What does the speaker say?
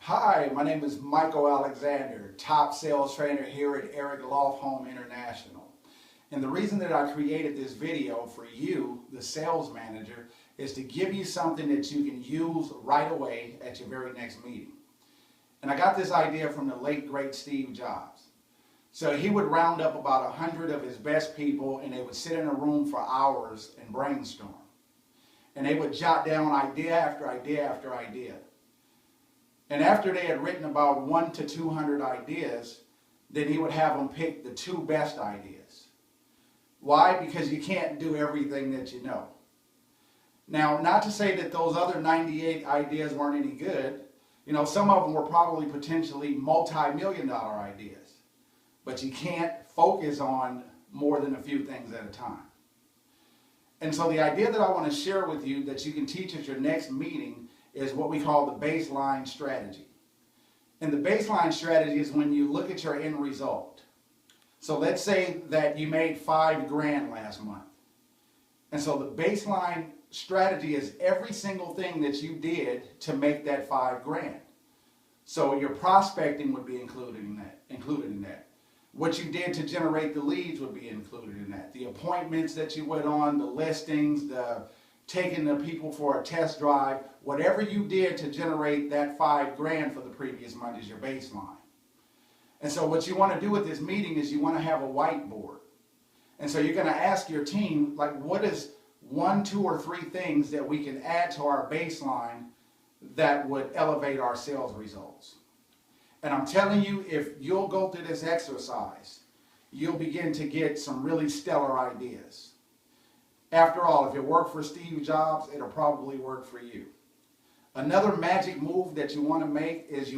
Hi, my name is Michael Alexander, top sales trainer here at Eric Lofholm International. And the reason that I created this video for you, the sales manager, is to give you something that you can use right away at your very next meeting. And I got this idea from the late great Steve Jobs. So he would round up about 100 of his best people and they would sit in a room for hours and brainstorm. And they would jot down idea after idea after idea. And after they had written about 100 to 200 ideas, then he would have them pick the 2 best ideas. Why? Because you can't do everything that you know. Now, not to say that those other 98 ideas weren't any good. You know, some of them were probably potentially multi-million-dollar ideas. But you can't focus on more than a few things at a time. And so the idea that I want to share with you that you can teach at your next meeting is what we call the baseline strategy. And the baseline strategy is when you look at your end result. So let's say that you made $5,000 last month. And so the baseline strategy is every single thing that you did to make that $5,000. So your prospecting would be included in that. What you did to generate the leads would be included in that. The appointments that you went on, the listings, the taking the people for a test drive, whatever you did to generate that $5,000 for the previous month is your baseline. And so what you want to do with this meeting is you want to have a whiteboard. And so you're going to ask your team, like, what is 1, 2, or 3 things that we can add to our baseline that would elevate our sales results? And I'm telling you, if you'll go through this exercise, you'll begin to get some really stellar ideas. After all, if it worked for Steve Jobs, it'll probably work for you. Another magic move that you want to make is you